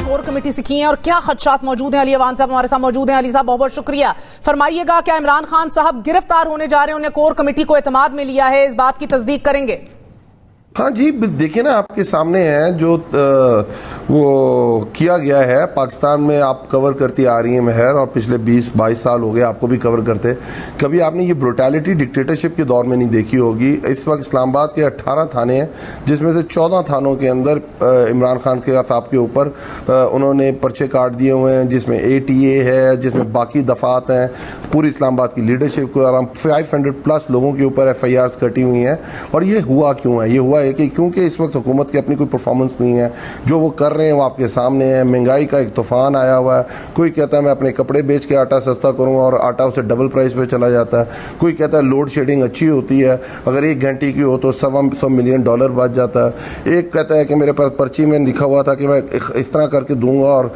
Core committee से की हैं और क्या खदशात मौजूद हैं। अली अवान साहब हमारे साथ मौजूद हैं। अली साहब बहुत बहुत शुक्रिया। फरमाइएगा, क्या इमरान खान साहब गिरफ्तार होने जा रहे हैं? उन्हें कोर कमेटी को एतमाद में लिया है, इस बात की तस्दीक करेंगे? हाँ जी, देखिए ना, आपके सामने है जो वो किया गया है। पाकिस्तान में आप कवर करती आ रही हैं मेहर, और पिछले 20-22 साल हो गए आपको भी कवर करते। कभी आपने ये ब्रुटैलिटी डिक्टेटरशिप के दौर में नहीं देखी होगी। इस वक्त इस्लामाबाद के 18 थाने हैं, जिसमें से 14 थानों के अंदर इमरान खान के साहब के ऊपर उन्होंने पर्चे काट दिए हुए हैं, जिसमें ATA है, जिसमें बाकी दफात हैं। पूरी इस्लामाबाद की लीडरशिप को अराउंड 500+ लोगों के ऊपर FIRs कटी हुई हैं। और ये हुआ क्यों है? ये हुआ है कि क्योंकि इस वक्त हुकूमत की अपनी कोई परफॉर्मेंस नहीं है। जो वो कर रहे हैं वो आपके सामने है। महंगाई का एक तूफान आया हुआ है। कोई कहता है मैं अपने कपड़े बेच के आटा सस्ता करूंगा, और आटा उसे डबल प्राइस पे चला जाता है। कोई कहता है लोड शेडिंग अच्छी होती है, अगर 1 घंटे की हो तो $100 मिलियन बच जाता है। एक कहता है कि मेरे पास पर्ची में लिखा हुआ था कि मैं इस तरह करके दूंगा और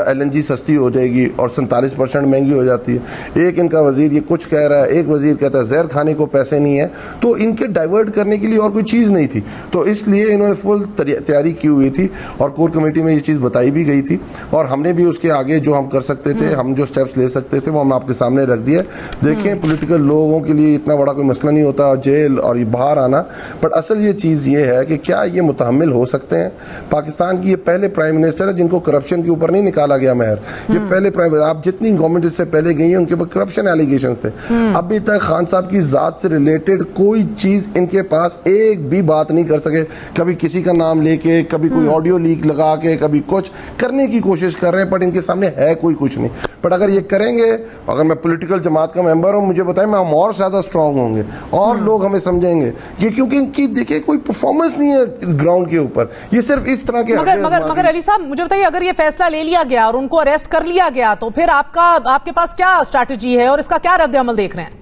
LNG सस्ती हो जाएगी, और 47% महंगी हो जाती है। एक इनका वजीर ये कुछ कह रहा है, एक वजीर कहता है जहर खाने को पैसे नहीं है। तो इनके डाइवर्ट करने के लिए और कोई चीज़ नहीं थी, तो इसलिए इन्होंने फुल तैयारी की हुई थी। और कोर कमेटी में ये चीज़ बताई भी गई थी, और हमने भी उसके आगे जो हम कर सकते थे, हम जो स्टेप्स ले सकते थे, वो हम आपके सामने रख दिए। देखें, पॉलिटिकल लोगों के लिए इतना बड़ा कोई मसला नहीं होता जेल और ये बाहर आना, बट असल ये चीज़ ये है कि क्या ये मुतहम्मिल हो सकते हैं? पाकिस्तान की ये पहले प्राइम मिनिस्टर है जिनको करप्शन के ऊपर नहीं निकाला गया मेहर। ये पहले प्राइम, आप जितनी गवर्नमेंट इससे पहले गई है उनके ऊपर करप्शन एलिगेशन थे। अभी तक खान साहब की जात से रिलेटेड कोई चीज़ इनके पास एक भी बात नहीं कर सके। कभी किसी का नाम लेके, कभी कोई ऑडियो लीक लगा के, कभी कुछ करने की कोशिश कर रहे हैं, बट इनके सामने है कोई कुछ नहीं। बट अगर ये करेंगे, अगर मैं पॉलिटिकल जमात का मेंबर हूं, मुझे बताएं, हम और ज्यादा स्ट्रांग होंगे और लोग हमें समझेंगे ये, क्योंकि इनकी देखिए कोई परफॉर्मेंस नहीं है इस ग्राउंड के ऊपर। ये सिर्फ इस तरह के मगर अली साहब मुझे बताइए, अगर ये फैसला ले लिया गया और उनको अरेस्ट कर लिया गया, तो फिर आपके पास क्या स्ट्रैटेजी है और इसका क्या रद्द अमल देख रहे हैं?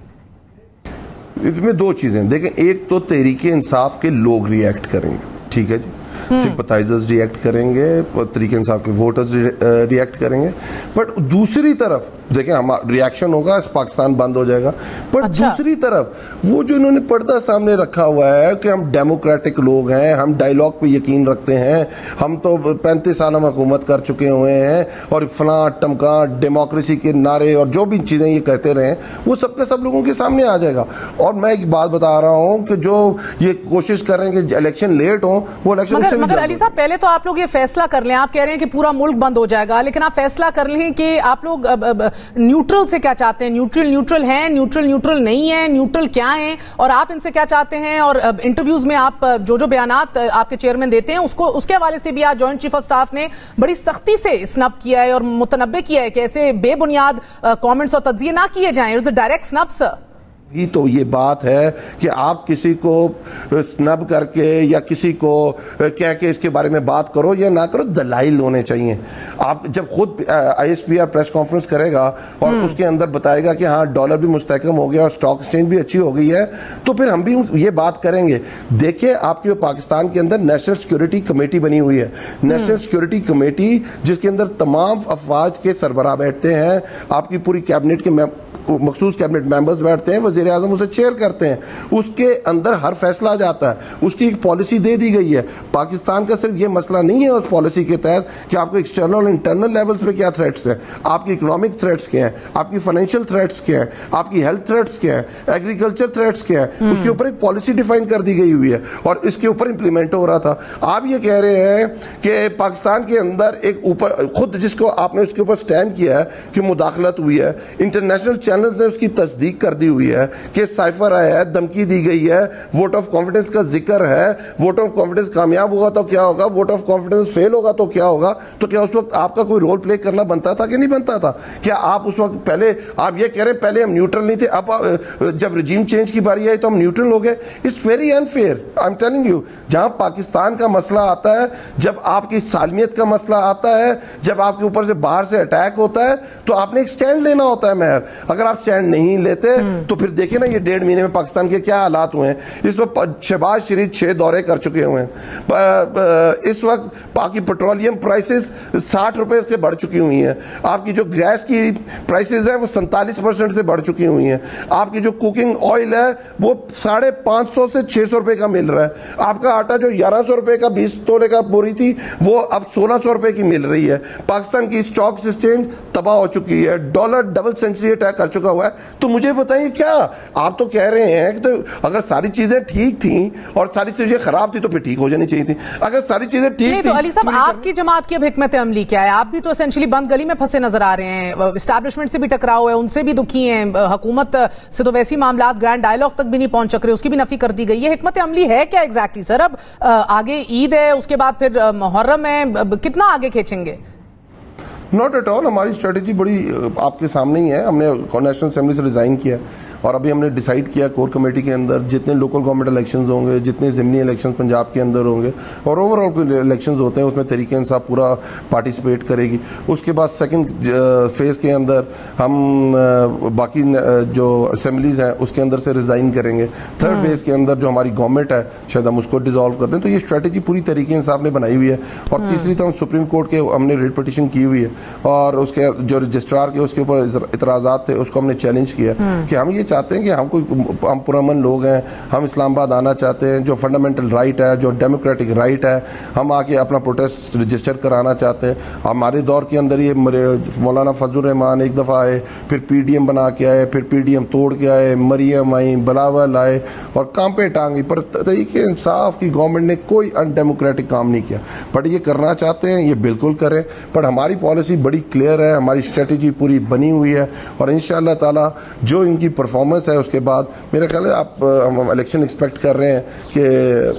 इसमें 2 चीजें देखें। एक तो तहरीके इंसाफ के लोग रिएक्ट करेंगे, ठीक है जी, सिंपथाइजर्स रिएक्ट करेंगे, तहरीके इंसाफ के वोटर्स रिएक्ट करेंगे। बट दूसरी तरफ देखें, हमारा रिएक्शन होगा, पाकिस्तान बंद हो जाएगा। पर दूसरी तरफ वो जो इन्होंने पर्दा सामने रखा हुआ है कि हम डेमोक्रेटिक लोग हैं, हम डायलॉग पे यकीन रखते हैं, हम तो 35 साल हम हुकूमत कर चुके हुए हैं, और फलां टमका डेमोक्रेसी के नारे और जो भी चीजें ये कहते रहे, वो सबके सब लोगों के सामने आ जाएगा। और मैं एक बात बता रहा हूँ कि जो ये कोशिश कर रहे हैं कि इलेक्शन लेट हो, वो इलेक्शन मगर अली साहब, पहले तो आप लोग ये फैसला कर लें। आप कह रहे हैं कि पूरा मुल्क बंद हो जाएगा, लेकिन आप फैसला कर लें कि आप लोग न्यूट्रल से क्या चाहते हैं। न्यूट्रल हैं, न्यूट्रल नहीं है, न्यूट्रल क्या है, और आप इनसे क्या चाहते हैं? और इंटरव्यूज में आप जो बयानात आपके चेयरमैन देते हैं, उसके हवाले से भी आज जॉइंट चीफ ऑफ स्टाफ ने बड़ी सख्ती से स्नब किया है और मुतनब्बे किया है कि ऐसे बेबुनियाद कमेंट्स और तज्जिए ना किए जाएं। It's a direct snub sir. ही तो ये बात है कि आप किसी को स्नब करके या किसी को कह के इसके बारे में बात करो या ना करो, दलाइल होने चाहिए। आप जब खुद ISPR प्रेस कॉन्फ्रेंस करेगा और उसके अंदर बताएगा कि हाँ डॉलर भी मुस्तहकम हो गया और स्टॉक एक्सचेंज भी अच्छी हो गई है, तो फिर हम भी ये बात करेंगे। देखिए, आपके पाकिस्तान के अंदर नेशनल सिक्योरिटी कमेटी बनी हुई है। नेशनल सिक्योरिटी कमेटी जिसके अंदर तमाम अफवाज के सरबराह बैठते हैं, आपकी पूरी कैबिनेट के मखसूस कैबिनेट मेंबर्स बैठते हैं, वजीर आजम उसे चेयर करते हैं, उसके अंदर हर फैसला आ जाता है, उसकी एक पॉलिसी दे दी गई है। पाकिस्तान का सिर्फ ये मसला नहीं है उस पॉलिसी के तहत कि आपको एक्सटर्नल और इंटरनल लेवल्स पे क्या थ्रेट्स हैं, आपकी इकोनॉमिक थ्रेट्स क्या है, आपकी फाइनेंशियल थ्रेट्स क्या है, आपकी हेल्थ थ्रेट्स क्या है, एग्रीकल्चर थ्रेट्स क्या है, उसके ऊपर एक पॉलिसी डिफाइन कर दी गई हुई है और इसके ऊपर इंप्लीमेंट हो रहा था। आप ये कह रहे हैं कि पाकिस्तान के अंदर एक ऊपर खुद जिसको आपने उसके ऊपर स्टैंड किया है कि मुदाखलत हुई है, इंटरनेशनल ने उसकी तस्दीक कर दी हुई है कि साइफर आया है, धमकी दी गई है, वोट ऑफ कॉन्फिडेंस का जिक्र है। वोट ऑफ कॉन्फिडेंस कामयाब होगा तो क्या होगा, वोट ऑफ कॉन्फिडेंस फेल होगा तो क्या होगा? तो क्या उस वक्त आपका कोई रोल प्ले करना बनता था कि नहीं बनता था? क्या आप उस वक्त पहले आप ये कह रहे हैं पहले हम न्यूट्रल नहीं थे, अब जब रिजीम चेंज की बारी आई तो हम न्यूट्रल हो गए? It's very unfair, I am telling you. जहां पाकिस्तान का मसला आता है, जब आपकी सालमियत का मसला आता है, जब आपके ऊपर से बाहर से अटैक होता है, तो आपने एक स्टैंड लेना होता है। महर, अगर آپ سٹینڈ نہیں لیتے تو پھر دیکھیں نا یہ 1.5 مہینے میں پاکستان کے کیا حالات ہوئے ہیں. اس وقت شہباز شریف 6 دورے کر چکے ہوئے ہیں. اس وقت پاکی پیٹرولیم پرائسز 60 روپے سے بڑھ چکی ہوئی ہیں. آپ کی جو گیس کی پرائسز ہیں وہ 47% سے بڑھ چکی ہوئی ہیں. آپ کی جو کوکنگ آئل ہے وہ 550 سے 600 روپے کا مل رہا ہے. آپ کا آٹا جو 1100 روپے کا 20 تولے کا بوری تھی وہ اب 1600 روپے کی مل رہی ہے. پاکستان کی اسٹاک ایکسچینج تباہ ہو چکی ہے. ڈالر ڈبل سینچری اٹیک کر چکا ہوا ہے. تو مجھے بتائیے کیا آپ تو کہہ رہے ہیں کہ تو اگر ساری چیزیں ٹھیک تھیں اور ساری چیزیں خراب تھی تو پھر ٹھیک ہو جانی چاہیے تھی. اگر ساری چیزیں ٹھیک تھیں تو علی صاحب آپ کی جماعت کی اب حکمت عملی کیا ہے؟ آپ بھی تو اسینشلی بند گلی میں پھنسے نظر آ رہے ہیں. اسٹیبلشمنٹ سے بھی ٹکراؤ ہے, ان سے بھی دکھی ہیں, حکومت سے تو ویسی معاملات گرینڈ ڈائیلاگ تک بھی نہیں پہنچ رہے, اس کی بھی نفی کر دی گئی. یہ حکمت عملی ہے کیا ایگزیکٹلی سر؟ اب آگے عید ہے, اس کے بعد پھر محرم ہے, کتنا آگے کھینچیں گے؟ Not at all. ہماری اسٹریٹجی بڑی آپ کے سامنے ہی ہے. ہم نے نیشنل اسمبلی سے ریزائن کیا اور ابھی ہم نے ڈیسائیڈ کیا کور کمیٹی کے اندر جتنے لوکل گورنمنٹ الیکشنز ہوں گے, جتنے ضمنی الیکشنز پنجاب کے اندر ہوں گے اور اوور آل کوئی الیکشنز ہوتے ہیں اس میں تحریک انصاف پورا پارٹیسپیٹ کرے گی. اس کے بعد سیکنڈ فیز کے اندر ہم باقی جو اسمبلیز ہیں اس کے اندر سے ریزائن کریں گے. تھرڈ فیز کے اندر جو ہماری گورنمنٹ ہے شاید ہم اس کو ڈیزالو کر دیں. تو یہ اسٹریٹجی پوری تحریک انصاف نے بنائی ہوئی ہے. اور تیسری تو ہم سپریم کورٹ کے ہم نے ریٹ پٹیشن کی ہوئی ہے اور اس کے جو رجسٹرار کے اس کے اوپر اعتراضات تھے اس کو ہم نے چیلنج کیا کہ ہم یہ چاہتے ہیں کہ ہم پرامن لوگ ہیں, ہم اسلام آباد آنا چاہتے ہیں, جو فنڈامنٹل رائٹ ہے, جو ڈیموکریٹک رائٹ ہے, ہم آ کے اپنا پروٹیسٹ رجسٹر کرانا چاہتے ہیں. ہمارے دور کے اندر یہ مولانا فضل الرحمان ایک دفعہ آئے, پھر پی ڈی ایم بنا کے آئے, پھر پی ڈی ایم توڑ کے آئے, مریم آئیں, بلاول آئے اور کانپے ٹانگی. پر تحریک انصاف کی گورنمنٹ نے کوئی ان ڈیموکریٹک کام نہیں کیا. بٹ یہ کرنا چاہتے ہیں, یہ بالکل کریں. پر ہماری پالیسی بڑی کلیئر ہے, ہماری اسٹریٹجی پوری بنی ہوئی ہے اور انشاءاللہ تعالی جو ان کی پرفارمنس ہے اس کے بعد میرا خیال ہے آپ ہم الیکشن ایکسپیکٹ کر رہے ہیں کہ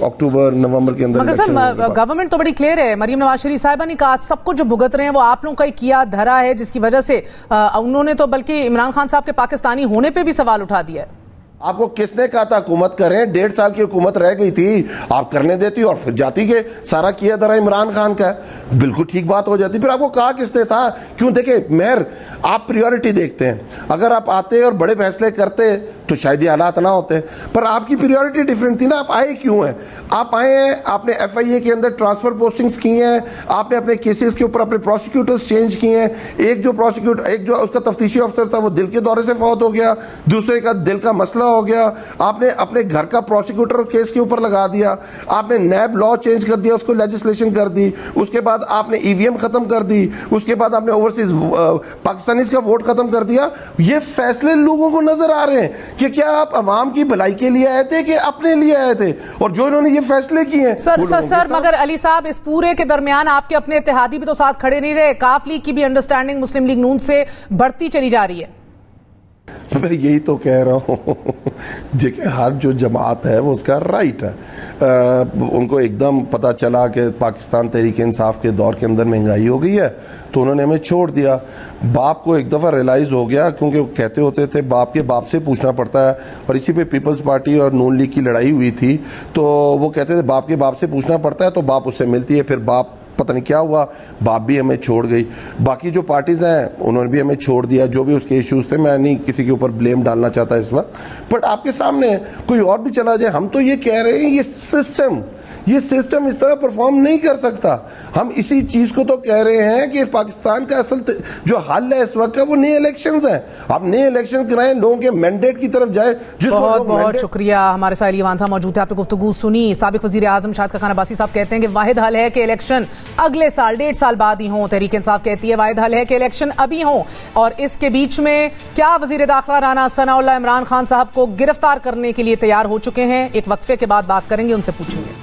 اکتوبر نومبر کے اندر. مگر سر گورنمنٹ تو بڑی کلیئر ہے. مریم نواز شریف صاحبہ نے کہا سب کچھ جو بھگت رہے ہیں وہ آپ لوگوں کا ہی کیا دھرا ہے, جس کی وجہ سے انہوں نے تو بلکہ عمران خان صاحب کے پاکستانی ہونے پہ بھی سوال اٹھا دیا ہے. آپ کو کس نے کہا تھا حکومت کریں؟ 1.5 سال کی حکومت رہ گئی تھی, آپ کرنے دیتی اور پھر جاتی کہ سارا کیا دھرا عمران خان کا ہے, بالکل ٹھیک بات ہو جاتی. پھر آپ کو کہا کس نے تھا؟ کیوں دیکھیں مہر آپ پریورٹی دیکھتے ہیں, اگر آپ آتے اور بڑے فیصلے کرتے تو شاید یہ حالات نہ ہوتے, پر آپ کی پریورٹی ڈیفرنٹ تھی نا. آپ آئے کیوں ہیں؟ آپ آئے ہیں, آپ نے ایف آئی اے کے اندر ٹرانسفر پوسٹنگز کی ہیں, آپ نے اپنے کیسز کے اوپر اپنے پروسیکیوٹرز چینج کیے ہیں. ایک جو اس کا تفتیشی افسر تھا وہ دل کے دورے سے فوت ہو گیا, دوسرے کا دل کا مسئلہ ہو گیا, آپ نے اپنے گھر کا پروسیکیوٹر کیس کے اوپر لگا دیا, آپ نے نیب لا چینج کر دیا, اس کو لیجسلیشن کر دی, اس کے بعد آپ نے ای وی ایم ختم کر دی, اس کے بعد آپ نے اوورسیز پاکستانیز کا ووٹ ختم کر دیا. یہ فیصلے لوگوں کو نظر آ رہے ہیں کہ کیا آپ عوام کی بھلائی کے لیے آئے تھے کہ اپنے لیے آئے تھے, اور جو انہوں نے یہ فیصلے کیے ہیں. سر مگر علی صاحب اس پورے کے درمیان آپ کے اپنے اتحادی بھی تو ساتھ کھڑے نہیں رہے. کاف لیگ کی بھی انڈرسٹینڈنگ مسلم لیگ نون سے بڑھتی چلی جا رہی ہے. میں یہی تو کہہ رہا ہوں کہ ہر جو جماعت ہے وہ اس کا رائٹ ہے. ان کو ایک دم پتہ چلا کہ پاکستان تحریک انصاف کے دور کے اندر مہنگائی ہو گئی ہے تو انہوں نے ہمیں چھوڑ دیا. باپ کو ایک دفعہ ریلائز ہو گیا, کیونکہ وہ کہتے ہوتے تھے باپ کے باپ سے پوچھنا پڑتا ہے, اور اسی پہ پیپلز پارٹی اور نون لیگ کی لڑائی ہوئی تھی, تو وہ کہتے تھے باپ کے باپ سے پوچھنا پڑتا ہے, تو باپ اس سے ملتی ہے. پھر باپ پتہ نہیں کیا ہوا, باپ بھی ہمیں چھوڑ گئی. باقی جو پارٹیز ہیں انہوں نے بھی ہمیں چھوڑ دیا, جو بھی اس کے ایشوز تھے. میں نہیں کسی کے اوپر بلیم ڈالنا چاہتا اس وقت, بٹ آپ کے سامنے کوئی اور بھی چلا جائے. ہم تو یہ کہہ رہے ہیں یہ سسٹم اس طرح پرفارم نہیں کر سکتا. ہم اسی چیز کو تو کہہ رہے ہیں کہ پاکستان کا اصل جو حل ہے اس وقت کا وہ نئے الیکشنز ہیں. آپ نئے الیکشن کرائیں, لوگوں کے مینڈیٹ کی طرف جائے. بہت شکریہ. ہمارے ساتھ علی وان صاحب موجود ہیں, آپ نے گفتگو سنی. سابق وزیر اعظم شاہد خاقان عباسی صاحب کہتے ہیں کہ واحد حل ہے کہ الیکشن اگلے سال 1.5 سال بعد ہی ہوں. تحریک انصاف کہتی ہے واحد حل ہے کہ الیکشن ابھی ہوں. اور اس کے بیچ میں کیا وزیر داخلہ رانا ثناء اللہ عمران خان صاحب کو گرفتار کرنے کے لیے تیار ہو چکے ہیں؟ ایک وقفے کے بعد بات کریں گے, ان سے پوچھیں گے.